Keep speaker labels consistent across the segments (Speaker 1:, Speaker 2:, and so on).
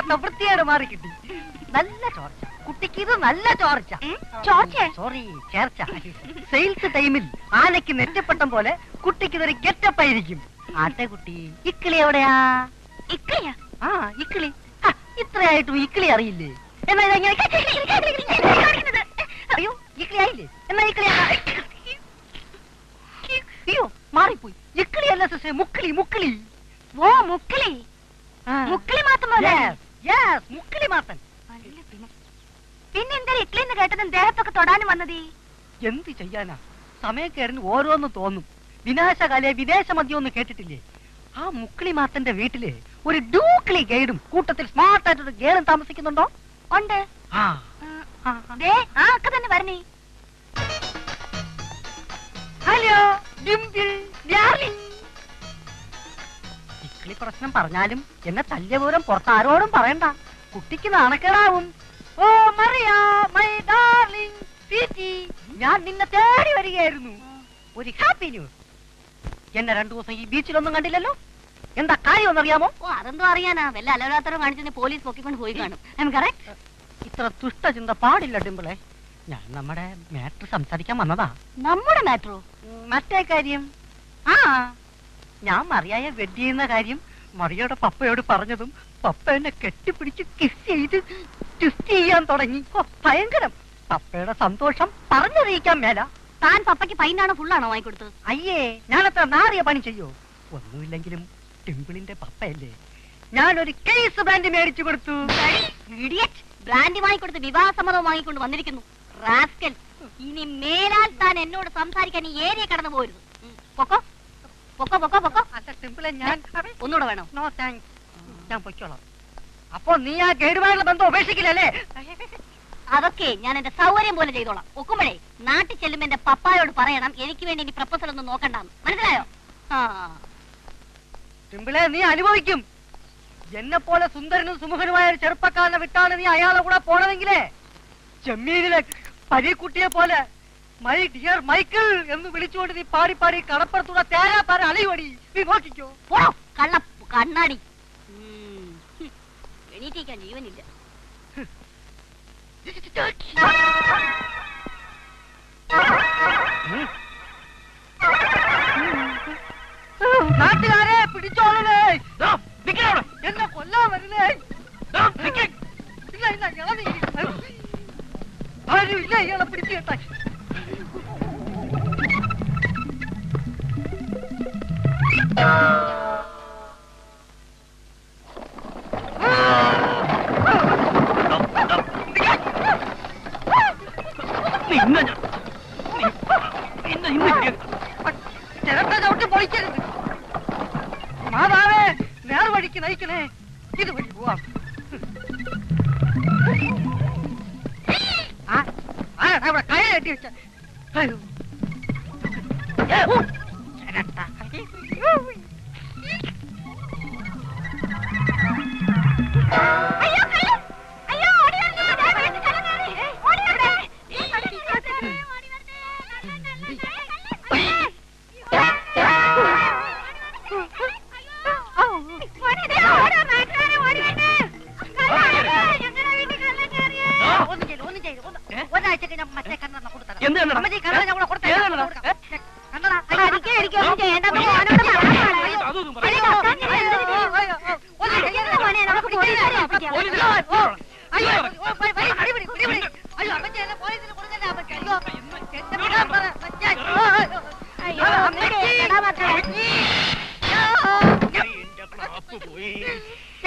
Speaker 1: ഇല്ലാത്ത വൃത്തിയേട് മാറി കിട്ടി. നല്ല ചോർച്ച കുട്ടിക്ക്, ഇത് നല്ല ചോർച്ച. സോറി, ചേർച്ച. സെയിൽസ് ടൈമിൽ ആനയ്ക്ക് നെറ്റപ്പട്ടം പോലെ കുട്ടിക്ക് ഇതൊരു ഗെറ്റപ്പായിരിക്കും. ആട്ടെ കുട്ടി, ഇക്കിളി എവിടെയാ?
Speaker 2: ഇക്കിളിയാ?
Speaker 1: ആ, ഇക്കിളി. ഇത്രയായിട്ടും ഇക്കിളി അറിയില്ലേ? എന്നാ അയ്യോ, ഇക്കിളി ആയില്ലേ? എന്നാ ഇക്കിളി. അയ്യോ, മാറിപ്പോയി. ഇക്കിളിയല്ല സിസ്റ്റേ, മുക്കിളി. മുക്കിളി.
Speaker 2: ഓ, മുക്കിളി. മുക്കിളി മാത്തൻ പോലെ.
Speaker 1: മുക്കിളി മാത്തൻ.
Speaker 2: പിന്നെ എന്താ ഇക്കിളിന്ന് കേട്ടതും ദേഹത്തൊക്കെ തൊടാനും വന്നതീ?
Speaker 1: എന്ത് ചെയ്യാനാ, സമയക്കേടിന് ഓരോന്ന് തോന്നും. വിനാശകാലെ വിദേശ മദ്യമൊന്ന് കേട്ടിട്ടില്ലേ? ആ മുക്കിളി മാത്തന്റെ വീട്ടില് ഒരു ഡൂക്കിളി ഗൈഡും കൂട്ടത്തിൽ സ്മാർട്ട് ആയിട്ടൊരു ഗേളും താമസിക്കുന്നുണ്ടോ?
Speaker 2: ഉണ്ട്. തന്നെ വരണേ.
Speaker 1: Hello Dimple darling. ഇക്കിളി പ്രശ്നം പറഞ്ഞാലും എന്നെ തല്ലിയ വിവരം പുറത്താരോടും പറയണ്ട. കുട്ടിക്ക് നാണക്കേടാവും. ഓ മറിയാ, മൈ ഡാർലിംഗ് സ്വീറ്റി, ഞാൻ നിന്നെ തേടി വരികയായിരുന്നു. ഒരു ഹാപ്പി ന്യൂസ്. എന്നെ 2 ദിവസം ഈ ബീച്ചിലൊന്നും കണ്ടില്ലല്ലോ. എന്താ കാര്യം ഒന്നറിയാമോ?
Speaker 2: ഓ, അതെന്തോ അറിയാനാ. വല്ല അലവരാത്തരം കാണിച്ചു പോലീസ് പൊക്കിക്കൊണ്ട് പോയി കാണും.
Speaker 1: ഇത്ര ദുഷ്ടചിന്ത പാടില്ല ഡിംപിളെ. ഞാൻ നമ്മുടെ മാറ്റർ സംസാരിക്കാൻ വന്നതാ.
Speaker 2: നമ്മുടെ മാറ്ററോ?
Speaker 1: മറ്റേ കാര്യം. ഞാൻ മറിയായ വെഡ് ചെയ്യുന്ന കാര്യം മറിയയുടെ പപ്പയോട് പറഞ്ഞതും പപ്പ എന്നെ കെട്ടിപ്പിടിച്ച് കിസ് ചെയ്ത് ട്വിസ്റ്റ് ചെയ്യാൻ തുടങ്ങി. ഭയങ്കരം. പപ്പയുടെ സന്തോഷം പറഞ്ഞറിയിക്കാൻ മേല.
Speaker 2: താൻ പപ്പയ്ക്ക് പൈനാണോ ഫുള്ളാണോ വാങ്ങിക്കൊടുത്തത്?
Speaker 1: അയ്യേ, ഞാനത്ര നാറിയ പണി ചെയ്യോ? ഒന്നുമില്ലെങ്കിലും ടിമ്പിളിന്റെ പപ്പയല്ലേ. ഞാനൊരു കേസ് ബ്രാൻഡ് മേടിച്ചു കൊടുത്തു.
Speaker 2: ബ്രാൻഡ് വാങ്ങിക്കൊടുത്ത് വിവാഹ സമ്മതം വാങ്ങിക്കൊണ്ട് വന്നിരിക്കുന്നു. റാസ്കൽ, ഇനി മേലാൽ താൻ എന്നോട് സംസാരിക്കാൻ ഈ ഏരിയ കടന്നു പോരുത്. പൊക്കോ പൊക്കോ പൊക്കോ പൊക്കോ.
Speaker 1: ടിമ്പിളെ, ഞാൻ
Speaker 2: ഒന്നുകൂടെ വേണോ?
Speaker 1: നോ താങ്ക്സ്, ഞാൻ പൊയ്ക്കോളാം. അപ്പൊ നീ ആ ഗൈഡുമായുള്ള ബന്ധം ഉപേക്ഷിക്കില്ലല്ലേ?
Speaker 2: അതൊക്കെ ഞാൻ എന്റെ സൗകര്യം പോലെ ചെയ്തോളാം. ഒക്കുമ്പോഴേ നാട്ടിൽ ചെല്ലുമ്പോ എന്റെ പപ്പായോട് പറയണം എനിക്ക് വേണ്ടി ഇനി പ്രപ്പോസൽ ഒന്നും നോക്കണ്ടെന്ന്. മനസ്സിലായോ?
Speaker 1: ടിമ്പിളെ, നീ അനുഭവിക്കും. എന്നെ പോലെ സുന്ദരനും സുമുഖനുമായ ഒരു ചെറുപ്പക്കാരനെ വിട്ടാണ് നീ അയാളെ കൂടെ പോണതെങ്കിലേ ചെമ്മീനിലെ പരീക്കുട്ടിയെ പോലെ മൈ ഡിയർ മൈക്കിൾ എന്ന് വിളിച്ചുകൊണ്ട് നീ പാടി പാടി കടപ്പുറത്തൂടെ തേരാ പാര അലയുവടി. നീ നോക്കിക്കോ.
Speaker 2: പോടോ കള്ള കണ്ണാടി. എണീറ്റിരിക്കാൻ ജീവനില്ല.
Speaker 1: നാട്ടുകാരെ പിടിച്ചോളേ, എന്നെ കൊല്ലാൻ വരുന്നേ. ഇല്ല ഇല്ല, ആരും ഇല്ല ഇയാളെ പിടിച്ചു കേട്ടാ. ചിരട്ട ചവിട്ടി പൊളിക്കരുത്. മാതാവേ, നേർവഴിക്ക് നയിക്കണേ. ഇത് വഴി പോവാം. ഇവിടെ കയ കെട്ടി വെച്ച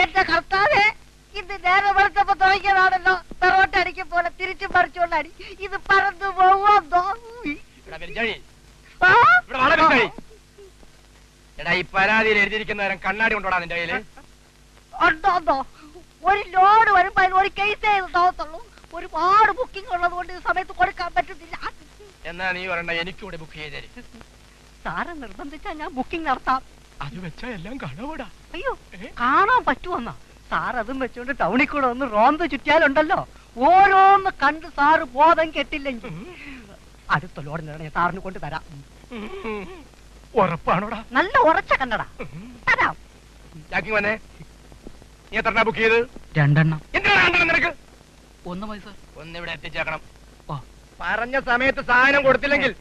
Speaker 1: എന്റെ കർത്താവേ, ഇത് നേരെ വെളുത്തപ്പോ തുടങ്ങിയതാണല്ലോ. പെറോട്ടടിക്കും പോലെ തിരിച്ചു പറിച്ചുകൊണ്ടടി. ഇത് പറന്നു പോവോ?
Speaker 3: ഈ പരാതിയിൽ എഴുതിയിരിക്കുന്നവരും കണ്ണാടി കൊണ്ടോടാ നിന്റെ കയ്യില്?
Speaker 1: ഉണ്ടോ? ഒരു ലോഡ് വരുമ്പോ അതിൽ ഒരു കേസ് തോന്നത്തുള്ളൂ. ഒരുപാട് ബുക്കിംഗ് ഉള്ളത് കൊണ്ട് ഈ സമയത്ത് കൊടുക്കാൻ പറ്റുന്നില്ല.
Speaker 3: എന്നാ നീ പറയണ്ട, എനിക്കൂടെ ബുക്ക് ചെയ്തേര്.
Speaker 1: സാറ് നിർബന്ധിച്ചാ ഞാൻ ബുക്കിംഗ് നടത്താം.
Speaker 3: അത് വെച്ചാ എല്ലാം കാണാവൂടാ.
Speaker 1: അയ്യോ, കാണാൻ പറ്റുമെന്നാ? സാർ അതും വെച്ചോണ്ട് ടൗണിൽ കൂടെ ഒന്ന് റോന്ത് ചുറ്റിയാലുണ്ടല്ലോ, ഓരോന്ന് കണ്ട് സാറ് ബോധം കെട്ടില്ലെങ്കിൽ അടുത്ത ലോഡിന് സാറിന് കൊണ്ട് തരാം.
Speaker 3: ഉറപ്പാണോടാ?
Speaker 1: നല്ല ഉറച്ച കണ്ടടാ, തരാം.
Speaker 3: നീ എത്ര ബുക്ക് ചെയ്ത്?
Speaker 4: 2 എണ്ണം.
Speaker 3: എന്തിനാണ് 2 എണ്ണം നിനക്ക്?
Speaker 4: 1 മതി സാർ.
Speaker 3: ഒന്നിവിടെ എത്തിച്ചേക്കണം.
Speaker 4: ഓ.
Speaker 3: പറഞ്ഞ സമയത്ത് സാധനം കൊടുത്തില്ലെങ്കിൽ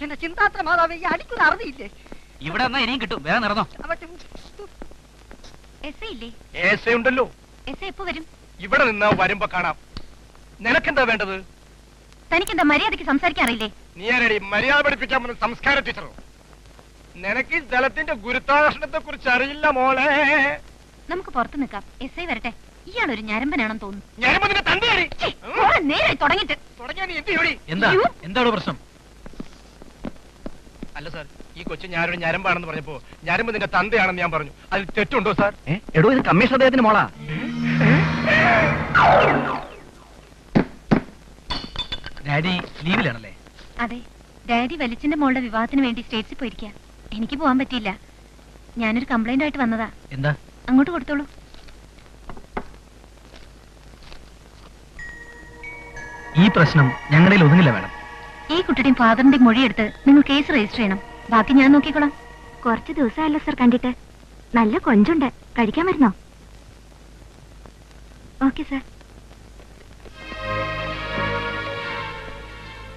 Speaker 1: എന്റെ ചിന്താത്ര മാതാവ് ഈ അടിക്കുന്ന അറിയില്ലേ?
Speaker 4: ഇവിടെ എന്നാ ഇനിയും കിട്ടും. വേഗം നടന്നോ.
Speaker 2: എസ് ഇല്ലേ?
Speaker 3: ഏസ ഉണ്ടല്ലോ.
Speaker 2: എസ് എപ്പോ വരും?
Speaker 3: ഇവിടെ നിന്ന് വരുമ്പോ കാണാം. നിനക്കെന്താ വേണ്ടത്?
Speaker 2: തനിക്കെന്താ മര്യാദയ്ക്ക് സംസാരിക്കാൻ അറിയില്ലേ?
Speaker 3: നീ ആരടി മര്യാദ പഠിപ്പിക്കാൻ പോകുന്ന സംസ്കാര ടീച്ചറോ? നിനക്ക് ഈ ജലത്തിന്റെ ഗുരുത്വാകർഷണത്തെ കുറിച്ച് അറിയില്ല മോളെ.
Speaker 2: നമുക്ക് പുറത്ത് നിൽക്കാം. എസ് ഐ വരട്ടെ. ഇയാളൊരു ഞരമ്പനാണെന്ന് തോന്നുന്നു.
Speaker 3: ഞരമ്പതിന്റെ തന്തയാടി.
Speaker 2: നേരെ തുടങ്ങിട്ട്
Speaker 3: തുടങ്ങിയാ നീ എന്ത് ചെയ്യടി?
Speaker 4: എന്താണ് പ്രശ്നം?
Speaker 3: അല്ല സാർ, ഈ കൊച്ചു ഞാനൊരു ഞരമ്പാണെന്ന് പറഞ്ഞപ്പോ ഞരമ്പ് നിന്റെ തന്തയാണെന്ന് ഞാൻ പറഞ്ഞു. അതിൽ തെറ്റുണ്ടോ സാർ?
Speaker 4: എടോ, ഇത് കമ്മീഷൻ അദ്ദേഹത്തിന് മോളാ. ഡാഡി ലീവിലാണല്ലേ?
Speaker 2: അതെ, ഡാഡി വലിച്ചിന്റെ മോളുടെ വിവാഹത്തിന് വേണ്ടി സ്റ്റേറ്റ്സിൽ പോയിരിക്കുക. എനിക്ക് പോകാൻ പറ്റിയില്ല. ഞാനൊരു കംപ്ലൈന്റ് ആയിട്ട് വന്നതാ.
Speaker 4: എന്താ?
Speaker 2: അങ്ങോട്ട് കൊടുത്തോളൂ.
Speaker 4: ഈ പ്രശ്നം ഞങ്ങളിൽ ഒതുങ്ങില്ല മാഡം.
Speaker 2: ഈ കുട്ടിയുടെയും ഫാദറിന്റെയും മൊഴിയെടുത്ത് നിങ്ങൾ കേസ് രജിസ്റ്റർ ചെയ്യണം. ബാക്കി ഞാൻ നോക്കിക്കോളാം. കുറച്ച് ദിവസമല്ലോ സർ കണ്ടിട്ട്. നല്ല കൊഞ്ചുണ്ട്. കഴിക്കാൻ വരുന്നോ? Okay sir.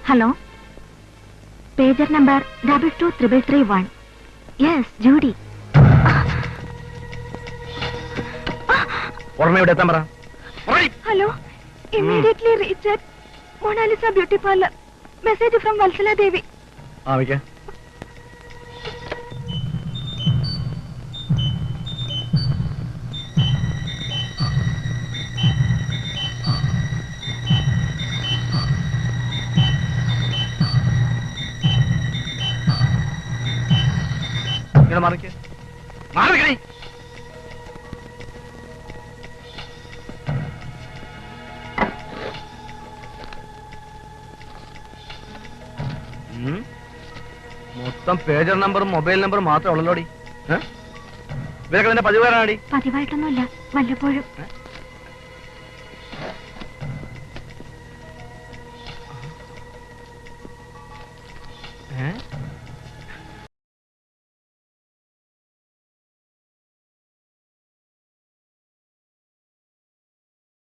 Speaker 2: Hello, pager number 22331. Yes, Judy.
Speaker 3: ഉടനെ ഇവിടെ എത്താൻ പറ.
Speaker 2: Hello, immediately reach at Monalisa beauty parlour. Message from Vatsala Devi.
Speaker 3: മാറിക്കേ, മാറിക്കേ. മൊത്തം പേജർ നമ്പറും മൊബൈൽ നമ്പറും മാത്രമേ ഉള്ളല്ലോടി. ഇവരൊക്കെ നിന്റെ പതിവുകാരാണടി?
Speaker 2: പതിവായിട്ടൊന്നുമില്ല, വല്ലപ്പോഴും.
Speaker 3: ഏ